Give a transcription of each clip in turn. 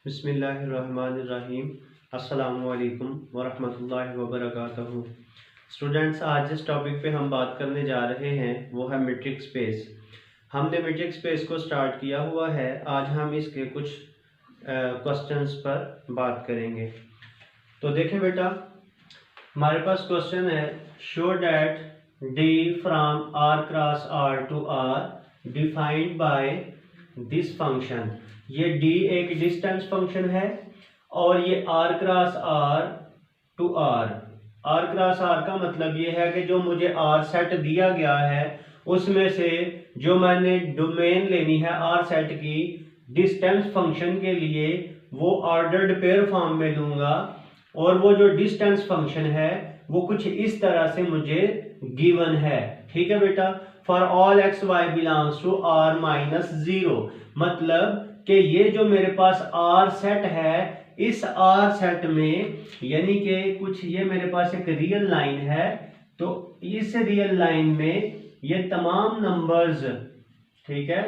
बिस्मिल्लाहिर्रहमानिर्रहीम। अस्सलामुअलैकुम वरहमतुल्लाहि वबरकातुहू। स्टूडेंट्स, आज जिस टॉपिक पे हम बात करने जा रहे हैं वो है मीट्रिक स्पेस। हमने मीट्रिक स्पेस को स्टार्ट किया हुआ है। आज हम इसके कुछ क्वेश्चंस पर बात करेंगे। तो देखें बेटा, हमारे पास क्वेश्चन है, show that D from R cross R to R defined by this function. ये d एक डिस्टेंस फंक्शन है और ये r cross r to r cross r का मतलब ये है कि जो मुझे r सेट दिया गया है उसमें से जो मैंने डोमेन लेनी है r सेट की डिस्टेंस फंक्शन के लिए वो ऑर्डर्ड पेयर फॉर्म में लूंगा और वो जो डिस्टेंस फंक्शन है वो कुछ इस तरह से मुझे गिवन है। ठीक है बेटा, for all x Y belongs to r minus 0, मतलब कि ये जो मेरे पास R सेट है, इस R सेट में यानी कि कुछ ये मेरे पास एक रियल लाइन है, तो इस रियल लाइन में ये तमाम नंबर्स, ठीक है,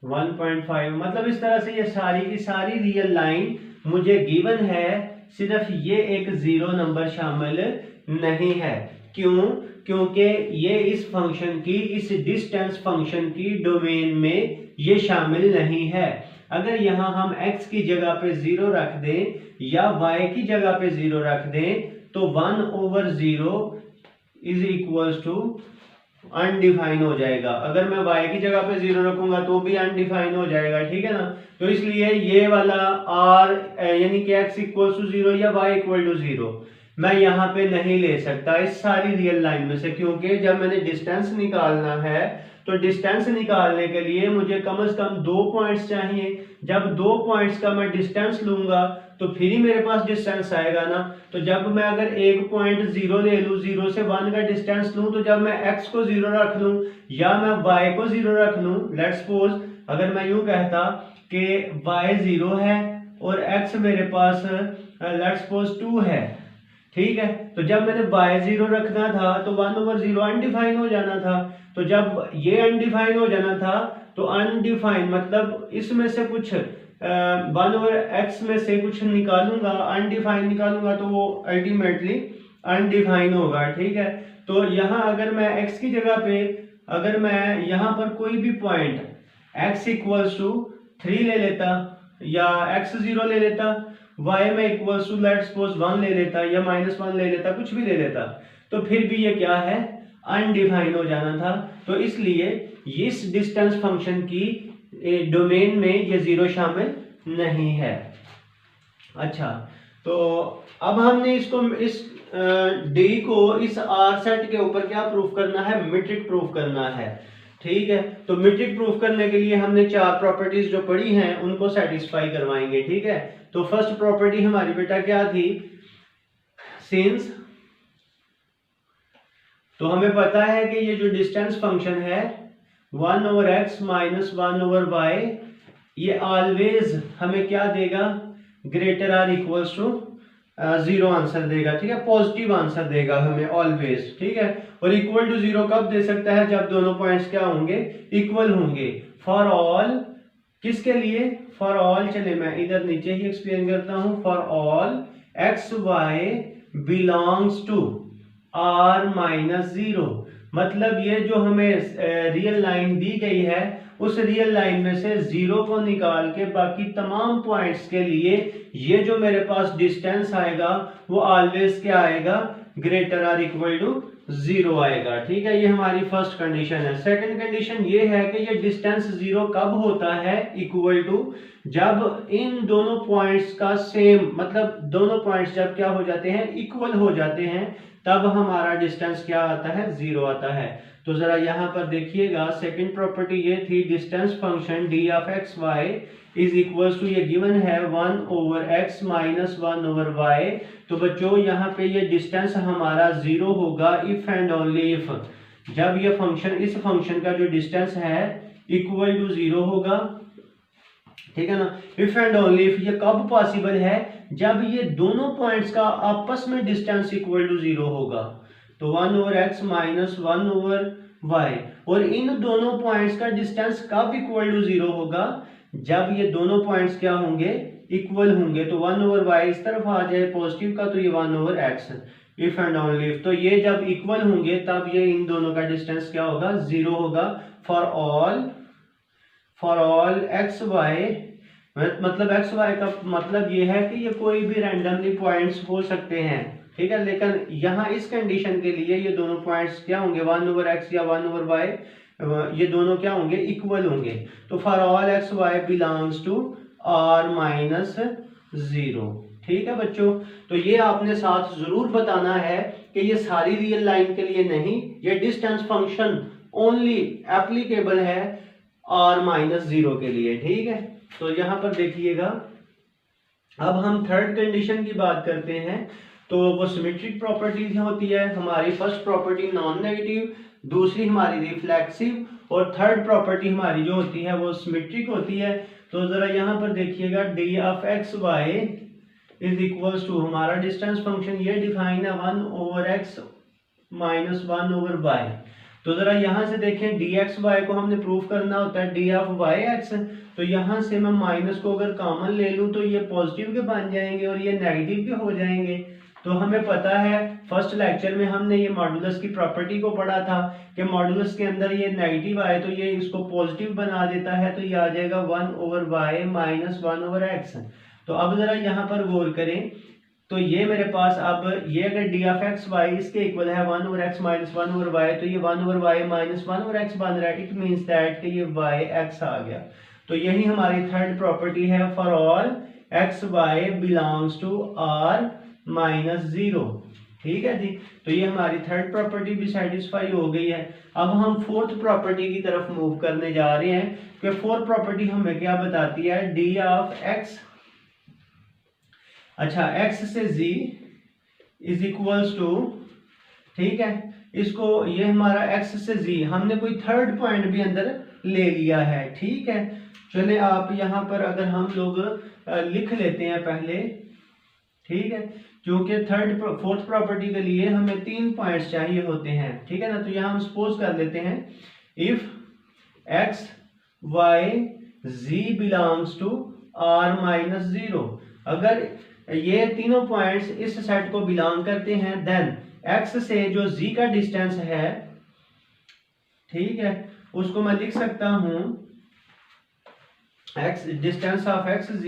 1.5, मतलब इस तरह से ये सारी की सारी रियल लाइन मुझे गिवन है, सिर्फ ये एक 0 नंबर शामिल नहीं है। क्यों? क्योंकि ये इस फंक्शन की, इस डिस्टेंस फंक्शन की डोमेन में ये शामिल नहीं है। अगर यहाँ हम x की जगह पे 0 रख दें या y की जगह पे 0 रख दें तो 1/0 इज इक्वल्स टू अनडिफाइन हो जाएगा। अगर मैं y की जगह पे 0 रखूंगा तो भी अनडिफाइन हो जाएगा। ठीक है ना, तो इसलिए ये वाला r यानी कि x इक्वल्स टू 0 या y इक्वल टू 0 मैं यहाँ पे नहीं ले सकता इस सारी रियल लाइन में से, क्योंकि जब मैंने डिस्टेंस निकालना है तो डिस्टेंस निकालने के लिए मुझे कम से कम 2 पॉइंट्स चाहिए। जब 2 पॉइंट्स का मैं डिस्टेंस लूंगा तो फिर ही मेरे पास डिस्टेंस आएगा ना। तो जब मैं अगर 1.0 ले लूं, 0 से 1 का डिस्टेंस लूं, तो जब मैं x को 0 रख लूं या मैं y को 0 रख लूं, लेट्स सपोज अगर मैं यूं कहता कि y 0 है और x मेरे पास लेट्स सपोज 2 है, ठीक है, तो जब मैंने y0 रखना था तो 1/0 अनडिफाइन हो जाना था। तो जब ये अनडिफाइन हो जाना था तो अनडिफाइन मतलब इसमें से कुछ 1/x में से कुछ निकालूंगा, अनडिफाइन निकालूंगा तो वो अल्टीमेटली अनडिफाइन होगा। ठीक है, तो यहाँ अगर मैं x की जगह पे अगर मैं यहाँ पर कोई भी पॉइंट x इक्वल्स टू 3 ले लेता या x0 ले लेता, y में इक्वल्स टू लेट्स सपोज 1 ले लेता या -1 ले लेता, कुछ भी ले लेता, तो फिर भी ये क्या है, अनडिफाइन हो जाना था। तो इसलिए इस डिस्टेंस फंक्शन की डोमेन में ये 0 शामिल नहीं है। अच्छा, तो अब हमने इसको इस d को इस r सेट के ऊपर क्या प्रूफ करना है, मीट्रिक प्रूफ करना है। ठीक है, तो मीट्रिक प्रूफ करने के लिए हमने 4 प्रॉपर्टीज जो पढ़ी हैं उनको सेटिस्फाई करवाएंगे। ठीक है, तो फर्स्ट प्रॉपर्टी हमारी बेटा क्या थी, सिंस, तो हमें पता है कि ये जो डिस्टेंस फंक्शन है 1/x माइनस 1/y, ये ऑलवेज हमें क्या देगा, greater or equals to 0 answer देगा। ठीक है, पॉजिटिव आंसर देगा हमें ऑलवेज। ठीक है, और इक्वल टू 0 कब दे सकता है, जब दोनों पॉइंट्स क्या होंगे, इक्वल होंगे। फॉर ऑल, किसके लिए, फॉर ऑल, चले मैं इधर नीचे ही एक्सप्लेन करता हूं, for all x Y belongs to r minus 0, मतलब ये जो हमें रियल लाइन दी गई है उस रियल लाइन में से 0 को निकाल के बाकी तमाम पॉइंट्स के लिए ये जो मेरे पास डिस्टेंस आएगा वो ऑलवेज क्या आएगा, ग्रेटर आर इक्वल टू 0 आएगा। ठीक है, ये हमारी फर्स्ट कंडीशन है। सेकंड कंडीशन ये है कि ये डिस्टेंस 0 कब होता है, इक्वल टू, जब इन दोनों पॉइंट्स का सेम, मतलब दोनों पॉइंट्स जब क्या हो जाते हैं, इक्वल हो जाते हैं, तब हमारा डिस्टेंस क्या आता है, 0 आता है। तो जरा यहाँ पर देखिएगा, सेकंड प्रॉपर्टी ये थी, distance function d of x Y is equals to, ये गिवन है 1/x माइनस 1/y। तो बच्चों यहाँ पे ये डिस्टेंस हमारा 0 होगा इफ एंड ओनली इफ, जब ये फंक्शन, इस फंक्शन का जो डिस्टेंस है इक्वल टू 0 होगा। ठीक है ना, इफ एंड ओनली इफ, ये कब पॉसिबल है, जब ये दोनों पॉइंट्स का आपस में डिस्टेंस इक्वल टू 0 होगा। तो 1/x माइनस 1/y, और इन दोनों पॉइंट्स का डिस्टेंस कब इक्वल टू 0 होगा, जब ये दोनों पॉइंट्स क्या होंगे, इक्वल होंगे, तो 1/y इस तरफ आ जाए पॉजिटिव का, तो ये 1/x, if and only if. तो ये जब इक्वल होंगे तब ये इन दोनों का डिस्टेंस क्या होगा, 0 होगा। फॉर ऑल एक्स वाई, मतलब एक्स वाई का मतलब ये है कि ये कोई भी रैंडमली पॉइंट्स हो सकते हैं, ठीक है। लेकिन यहाँ इस कंडीशन के लिए ये दोनों पॉइंट्स क्या होंगे, 1/x या 1/y, ये दोनों क्या होंगे, इक्वल होंगे। तो for all x Y belongs to r-0, ठीक है बच्चों। तो ये आपने साथ जरूर बताना है कि ये सारी रियल लाइन के लिए नहीं, ये डिस्टेंस फंक्शन ओनली एप्लीकेबल है r-0 के लिए, ठीक है। तो यहां पर देखिएगा, अब हम थर्ड कंडीशन की बात करते हैं। तो वो सिमेट्रिक प्रॉपर्टीज होती है हमारी। फर्स्ट प्रॉपर्टी नॉन नेगेटिव, दूसरी हमारी रिफ्लेक्सिव, और थर्ड प्रॉपर्टी हमारी जो होती है वो सिमेट्रिक होती है। तो जरा यहाँ पर देखिएगा, D of x Y is equals to, हमारा डिस्टेंस फंक्शन ये डिफाइन है 1/x माइनस 1/y। तो जरा यहाँ से देखें, डी एक्स वाई को हमने प्रूफ करना होता है डी ऑफ वाई एक्स। तो यहाँ से मैं माइनस को अगर कॉमन ले लूँ तो ये पॉजिटिव के बन जाएंगे और ये नेगेटिव के हो जाएंगे। तो हमें पता है फर्स्ट लेक्चर में हमने ये मॉडुलस की प्रॉपर्टी को पढ़ा था कि मॉडुलस के अंदर ये नेगेटिव आए तो ये इसको पॉजिटिव बना देता है, तो ये आ जाएगा 1/y माइनस 1/x। तो अब जरा यहाँ पर गौर करें, तो ये मेरे पास अब ये अगर डी ऑफ एक्स वाई इसके इक्वल है 1/x माइनस 1/y, तो ये 1/y माइनस 1/x बन रहा है। इट मीन्स दैट कि ये y(x) आ गया। तो यही हमारी थर्ड प्रॉपर्टी है, for all x Y belongs to r-0, ठीक है जी। तो ये हमारी थर्ड प्रॉपर्टी भी सेटिस्फाई हो गई है। अब हम फोर्थ प्रॉपर्टी की तरफ मूव करने जा रहे हैं कि फोर्थ प्रॉपर्टी हमें क्या बताती है, डी ऑफ एक्स, अच्छा x से z इज इक्वल्स टू, ठीक है, इसको ये हमारा x से z हमने कोई थर्ड पॉइंट भी अंदर ले लिया है, ठीक है। चले आप यहाँ पर अगर हम लोग लिख लेते हैं पहले, ठीक है, क्योंकि फोर्थ प्रॉपर्टी के लिए हमें 3 पॉइंट्स चाहिए होते हैं, ठीक है ना। तो यहाँ हम सपोज कर लेते हैं, if x y z belongs to r-0, अगर ये तीनों पॉइंट्स इस सेट को बिलोंग करते हैं, देन x से जो z का डिस्टेंस है, ठीक है, उसको मैं लिख सकता हूं x distance of x z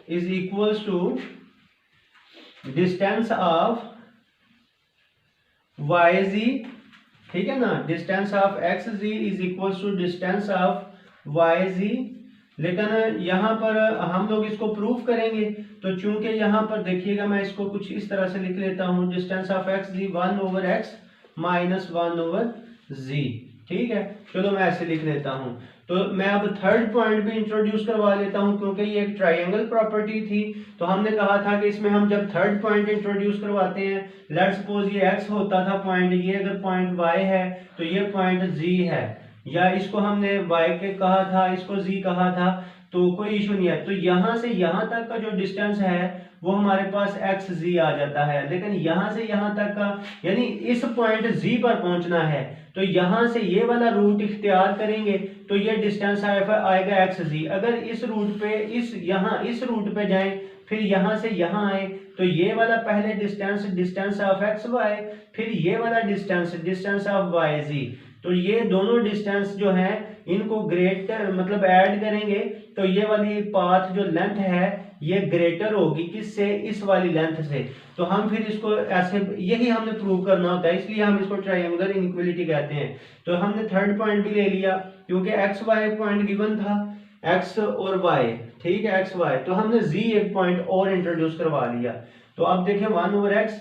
is equals to distance of y z, ठीक है ना। Distance of x z is equals to distance of y z। लेकिन यहाँ पर हम लोग इसको प्रूफ करेंगे, तो चूंकि यहाँ पर देखिएगा मैं इसको कुछ इस तरह से लिख लेता हूँ, distance of X Z 1/x minus 1/z, ठीक है। चलो मैं ऐसे लिख लेता हूँ। तो मैं अब थर्ड पॉइंट भी इंट्रोड्यूस करवा लेता हूँ, क्योंकि ये एक ट्राइंगल प्रॉपर्टी थी। तो हमने कहा था कि इसमें हम जब थर्ड पॉइंट इंट्रोड्यूस करवाते हैं, लेट्स सपोज ये x होता था पॉइंट, ये अगर पॉइंट y है तो ये पॉइंट z है, या इसको हमने y के कहा था, इसको z कहा था, तो कोई इशू नहीं है। तो यहाँ से यहाँ तक का जो डिस्टेंस है वो हमारे पास एक्स जी आ जाता है। लेकिन यहाँ से यहाँ तक का, यानी इस पॉइंट जी पर पहुंचना है, तो यहाँ से ये वाला रूट इख्तियार करेंगे तो ये डिस्टेंस आएगा एक्स जी। अगर इस रूट पे इस रूट पे जाएं, फिर यहाँ से यहाँ आए, तो ये वाला पहले डिस्टेंस ऑफ एक्स वाई, फिर ये वाला डिस्टेंस ऑफ वाई जी। तो ये दोनों डिस्टेंस जो है इनको ग्रेटर मतलब ऐड करेंगे, तो ये वाली पाथ जो लेंथ है ये ग्रेटर होगी किससे, इस वाली लेंथ से। तो हम फिर इसको ऐसे, यही हमने प्रूव करना होता है, इसलिए हम इसको ट्रायंगुलर इनइक्वालिटी कहते हैं। तो हमने थर्ड पॉइंट भी ले लिया, क्योंकि एक्स वाई पॉइंट गिवन था, एक्स और वाई, ठीक है, एक्स वाई। तो हमने जी एक पॉइंट और इंट्रोड्यूस करवा लिया। तो अब देखें 1/x,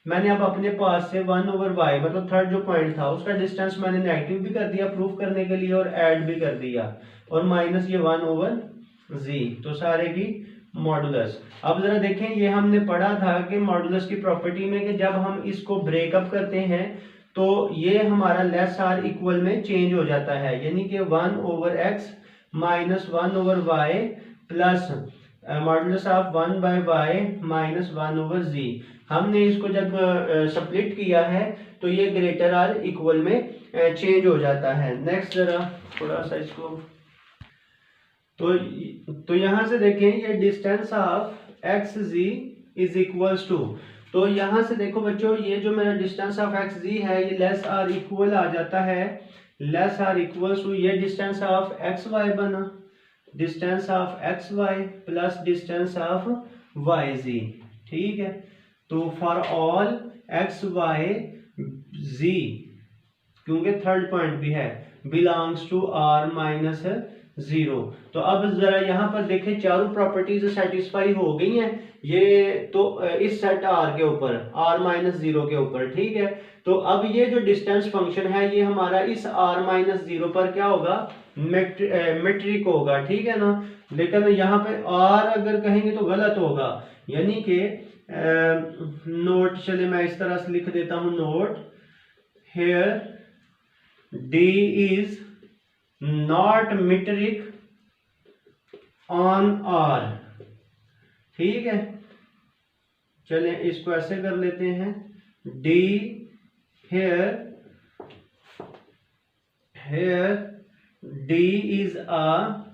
मैंने अब अपने पास से 1/y मतलब थर्ड जो पॉइंट था उसका डिस्टेंस मैंने नेगेटिव भी कर दिया प्रूफ करने के लिए, और ऐड भी कर दिया, और माइनस ये 1/z, तो सारे की मॉडुलस। अब जरा देखें, ये हमने पढ़ा था कि मॉडुलस की प्रॉपर्टी में कि जब हम इसको ब्रेकअप करते हैं तो ये हमारा लेस आर इक्वल में चेंज हो जाता है, यानी कि 1/x minus 1/y plus modulus of 1/y minus 1/z। हमने इसको जब स्प्लिट किया है तो ये ग्रेटर आर इक्वल में चेंज हो जाता है। नेक्स्ट जरा थोड़ा सा इसको तो यहाँ से देखें ये distance of X Z is equals to, तो यहाँ से देखो बच्चों ये जो मेरा डिस्टेंस ऑफ एक्स जी है ये लेस आर इक्वल आ जाता है, लेस आर इक्वल्स टू ये डिस्टेंस ऑफ एक्स वाई बना, distance of x y plus distance of Y z. ठीक है, तो for all x Y z, क्योंकि थर्ड पॉइंट भी है, बिलोंग्स टू आर माइनस 0। तो अब जरा यहाँ पर देखें चारों प्रॉपर्टीज सेटिस्फाई हो गई हैं, ये तो इस सेट आर के ऊपर, आर माइनस 0 के ऊपर। ठीक है, तो अब ये जो डिस्टेंस फंक्शन है ये हमारा इस आर माइनस 0 पर क्या होगा, मेट्रिक होगा। ठीक है ना, लेकिन यहाँ पे आर अगर कहेंगे तो गलत होगा, यानी कि नोट, चले मैं इस तरह से लिख देता हूं, note here d is not metric on R. ठीक है, चलें इसको ऐसे कर लेते हैं, d here d is a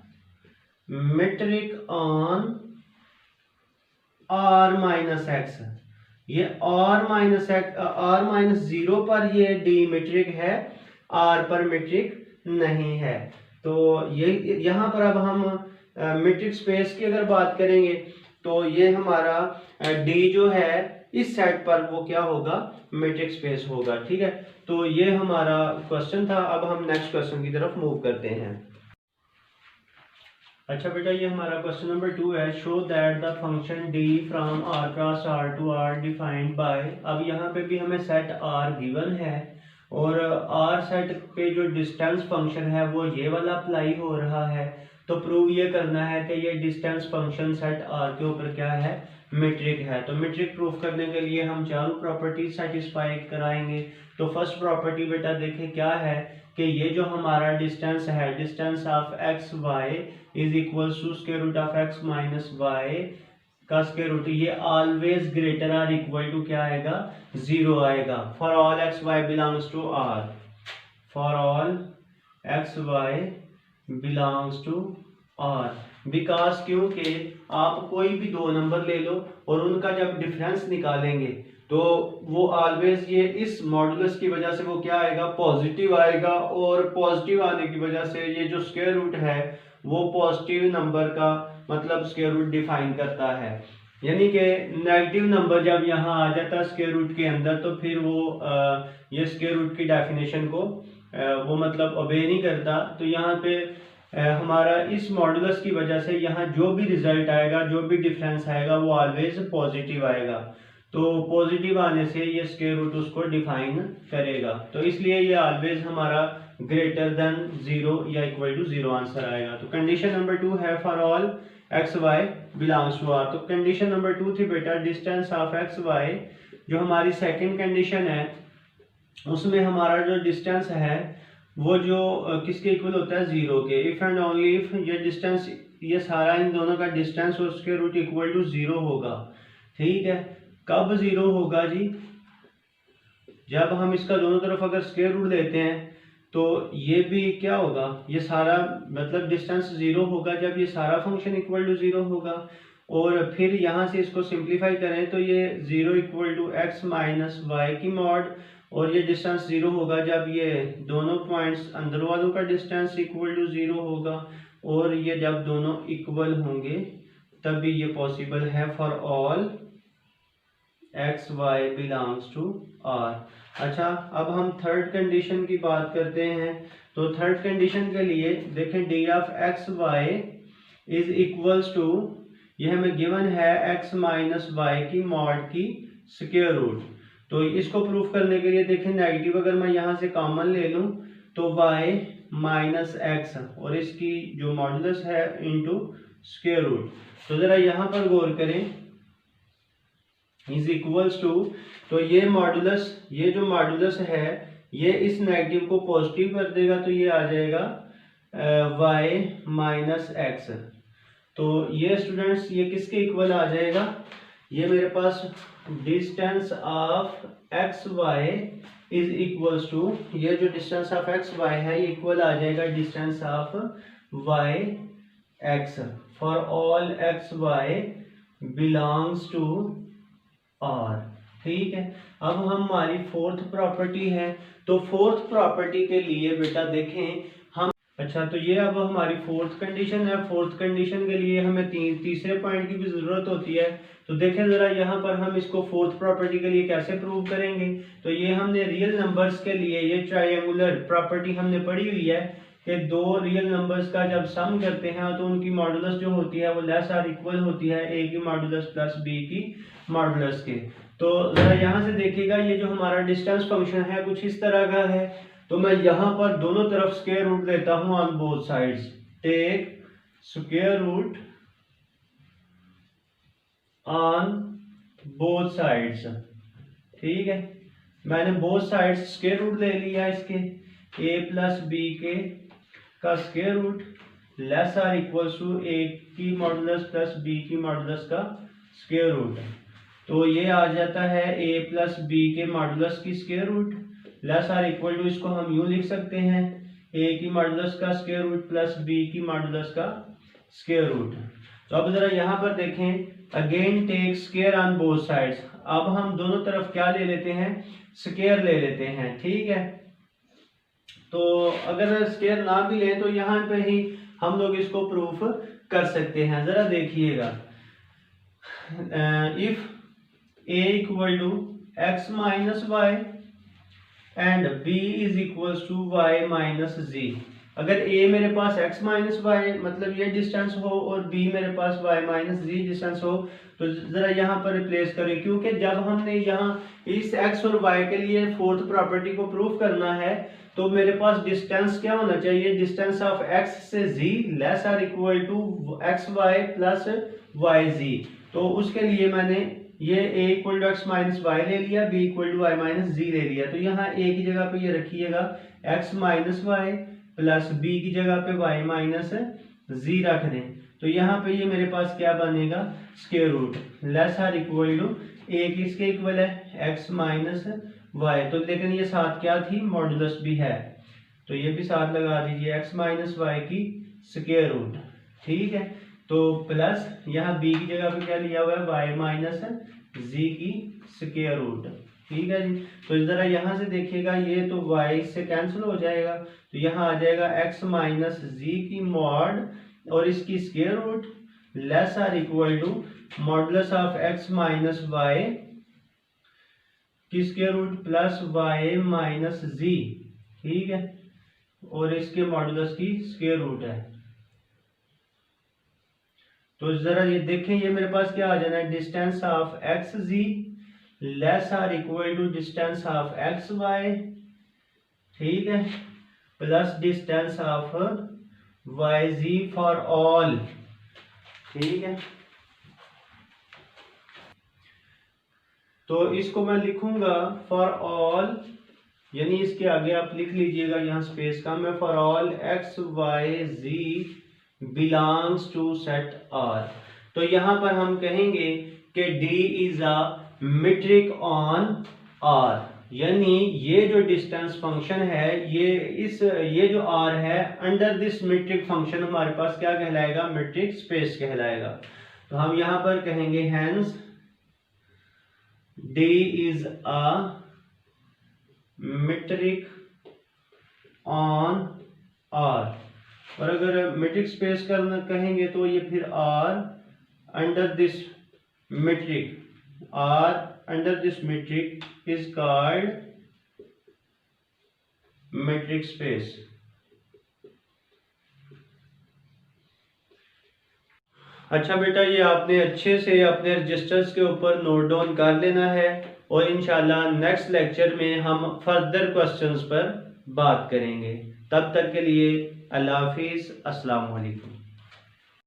metric on R minus x. ये R minus x, R minus 0 पर ये डी मीट्रिक है, आर पर मीट्रिक नहीं है। तो ये यहाँ पर अब हम मीट्रिक स्पेस की अगर बात करेंगे तो ये हमारा डी जो है इस सेट पर वो क्या होगा, मीट्रिक स्पेस होगा। ठीक है, तो ये हमारा क्वेश्चन था। अब हम नेक्स्ट क्वेश्चन की तरफ मूव करते हैं। अच्छा बेटा, ये हमारा क्वेश्चन नंबर 2 है, show that the function D from R cross R to R defined by. अब यहाँ पे भी हमें सेट आर गिवन है और आर सेट पे जो डिस्टेंस फंक्शन है वो ये वाला अप्लाई हो रहा है। तो प्रूव ये करना है कि ये डिस्टेंस फंक्शन सेट आर के ऊपर क्या है, मीट्रिक है। तो मीट्रिक प्रूफ करने के लिए हम चारों प्रॉपर्टी सेटिस्फाई कराएंगे। तो फर्स्ट प्रॉपर्टी बेटा देखें क्या है कि ये जो हमारा डिस्टेंस है, distance of x Y is equal to square root of X minus Y का स्क्वायर रूट, ये always greater or equal to क्या आएगा, 0 आएगा। For all x Y belongs to R, for all x Y belongs to R, because क्योंकि आप कोई भी दो नंबर ले लो और उनका जब डिफरेंस निकालेंगे तो वो ऑलवेज ये इस मॉडुलस की वजह से वो क्या आएगा, पॉजिटिव आएगा। और पॉजिटिव आने की वजह से ये जो स्क्वायर रूट है वो पॉजिटिव नंबर का मतलब स्क्वायर रूट डिफाइन करता है, यानी कि नेगेटिव नंबर जब यहाँ आ जाता है स्क्वायर रूट के अंदर तो फिर वो ये स्क्वायर रूट की डेफिनेशन को वो मतलब ओबे नहीं करता। तो यहाँ पे हमारा इस मॉडुलस की वजह से यहाँ जो भी रिजल्ट आएगा, जो भी डिफरेंस आएगा वो ऑलवेज पॉजिटिव आएगा। तो पॉजिटिव आने से ये स्क्वायर रूट उसको डिफाइन करेगा, तो इसलिए ये ऑलवेज हमारा ग्रेटर देन 0 या इक्वल टू 0 आंसर आएगा। तो कंडीशन नंबर 2 है for all x Y belongs to R. तो कंडीशन नंबर 2 थी बेटा डिस्टेंस ऑफ एक्स वाई। जो हमारी सेकंड कंडीशन है उसमें हमारा जो डिस्टेंस है वो जो किसके इक्वल होता है, 0 के। इफ एंड ओनली इफ ये डिस्टेंस, ये सारा इन दोनों का डिस्टेंस और उसके रूट इक्वल टू 0 होगा। ठीक है, कब 0 होगा जी, जब हम इसका दोनों तरफ अगर स्क्वायर रूट लेते हैं तो ये भी क्या होगा, ये सारा मतलब डिस्टेंस 0 होगा जब ये सारा फंक्शन इक्वल टू 0 होगा। और फिर यहाँ से इसको सिंप्लीफाई करें तो ये 0 equal to x minus Y की मॉड, और ये डिस्टेंस 0 होगा जब ये दोनों पॉइंट्स अंदर वालों का डिस्टेंस इक्वल टू 0 होगा, और ये जब दोनों इक्वल होंगे तभी ये पॉसिबल है for all x Y belongs to R. अच्छा, अब हम थर्ड कंडीशन की बात करते हैं। तो थर्ड कंडीशन के लिए देखें D of x Y is equals to, ये हमें गिवन है एक्स माइनस वाई की मॉड की स्क्वायर रूट। तो इसको प्रूफ करने के लिए देखें नेगेटिव अगर मैं यहाँ से कॉमन ले लूँ तो y माइनस एक्स और इसकी जो मॉडुलस है इनटू स्क्वायर रूट। तो जरा यहाँ पर गौर करें, इज इक्वल्स टू, तो ये मॉडुलस, ये जो मॉडुलस है ये इस नेगेटिव को पॉजिटिव कर देगा तो ये आ जाएगा y माइनस एक्स। तो ये स्टूडेंट्स ये किसके इक्वल आ जाएगा, ये मेरे पास distance of x Y is equals to, ये जो डिस्टेंस ऑफ एक्स वाई है ये इक्वल आ जाएगा distance of Y x for all x y belongs to R। ठीक है, अब हमारी फोर्थ प्रॉपर्टी है। तो फोर्थ प्रॉपर्टी के लिए बेटा देखें हम, अच्छा तो ये अब हमारी फोर्थ कंडीशन है। फोर्थ कंडीशन के लिए हमें तीसरे पॉइंट की भी जरूरत होती है। तो देखें जरा यहाँ पर हम इसको फोर्थ प्रॉपर्टी के लिए कैसे प्रूव करेंगे। तो ये हमने रियल नंबर्स के लिए ये ट्रायंगुलर प्रॉपर्टी हमने पढ़ी हुई है कि दो रियल नंबर्स का जब सम करते हैं तो उनकी मॉडुलस जो होती है वो लेस और इक्वल होती है a की मॉडुलस प्लस b की मॉडुलस के। तो जरा यहाँ से देखिएगा, ये जो हमारा डिस्टेंस फंक्शन है कुछ इस तरह का है। तो मैं यहाँ पर दोनों तरफ स्क्वायर रूट लेता हूँ on both sides. Take square root on both sides. ठीक है, मैंने बोथ साइड्स स्क्वायर रूट ले लिया इसके, a प्लस बी के का square root less or equals to a की मॉडुलस प्लस b की मॉडुलस का स्क्वायर रूट। तो ये आ जाता है a प्लस बी के मॉडुलस की square root less or equal to, इसको हम यूं लिख सकते हैं a की मॉडुलस का स्क्वायर रूट प्लस b की मॉडुलस का स्क्वायर रूट। तो अब जरा यहाँ पर देखें, again take square on both sides. अब हम दोनों तरफ क्या ले लेते हैं, स्क्वायर ले लेते हैं। ठीक है, तो अगर स्क्वायर ना भी लें तो यहाँ पे ही हम लोग इसको प्रूफ कर सकते हैं। जरा देखिएगा, if a equal to x minus Y and b is equal to y minus z। अगर a मेरे पास x माइनस वाई मतलब ये डिस्टेंस हो और b मेरे पास y माइनस z डिस्टेंस हो, तो जरा यहाँ पर रिप्लेस करें, क्योंकि जब हमने यहाँ इस x और y के लिए फोर्थ प्रॉपर्टी को प्रूफ करना है तो मेरे पास डिस्टेंस क्या होना चाहिए, डिस्टेंस ऑफ x से z less or equal to x y plus y z. तो उसके लिए मैंने ये a equal to x minus y ले लिया, b equal to y minus z ले लिया। तो यहाँ a की जगह पे ये रखिएगा x minus Y plus b की जगह पे y माइनस जी रख दें। तो यहाँ पे ये मेरे पास क्या बनेगा, square root less or equal to a किसके इक्वल है, x माइनस वाई। तो लेकिन ये साथ क्या थी, मॉडुलस भी है, तो ये भी साथ लगा दीजिए x माइनस वाई की स्क्वायर रूट। ठीक है, तो प्लस यहाँ b की जगह पे क्या लिया हुआ है, y माइनस जी की स्क्वायर रूट। ठीक है जी, तो जरा यहाँ से देखिएगा, ये तो y से कैंसिल हो जाएगा, तो यहाँ आ जाएगा x माइनस जी की मॉड और इसकी square root less or equal to modulus of x minus Y की square root plus y minus z. ठीक है, और इसके मॉडुलस की स्क्वायर रूट है। तो जरा ये देखें, ये मेरे पास क्या आ जाना है, distance of X Z less or equal to distance of x Y. ठीक है, plus distance of Y Z for all. ठीक है, तो इसको मैं लिखूंगा फॉर ऑल, यानी इसके आगे आप लिख लीजिएगा, यहाँ स्पेस का मैं, for all x Y Z belongs to set R. तो यहाँ पर हम कहेंगे कि D is a metric on R, यानी ये जो डिस्टेंस फंक्शन है ये जो R है अंडर दिस मीट्रिक फंक्शन हमारे पास क्या कहलाएगा, मीट्रिक स्पेस कहलाएगा। तो हम यहाँ पर कहेंगे hence D is a metric on R। और अगर मीट्रिक स्पेस करना कहेंगे तो ये फिर R under this metric, R under this metric is called metric space. अच्छा बेटा, ये आपने अच्छे से अपने रजिस्टर्स के ऊपर नोट डाउन कर लेना है और इंशाल्लाह नेक्स्ट लेक्चर में हम फर्दर क्वेश्चंस पर बात करेंगे। तब तक के लिए अल्लाह हाफिज, अस्सलाम वालेकुम।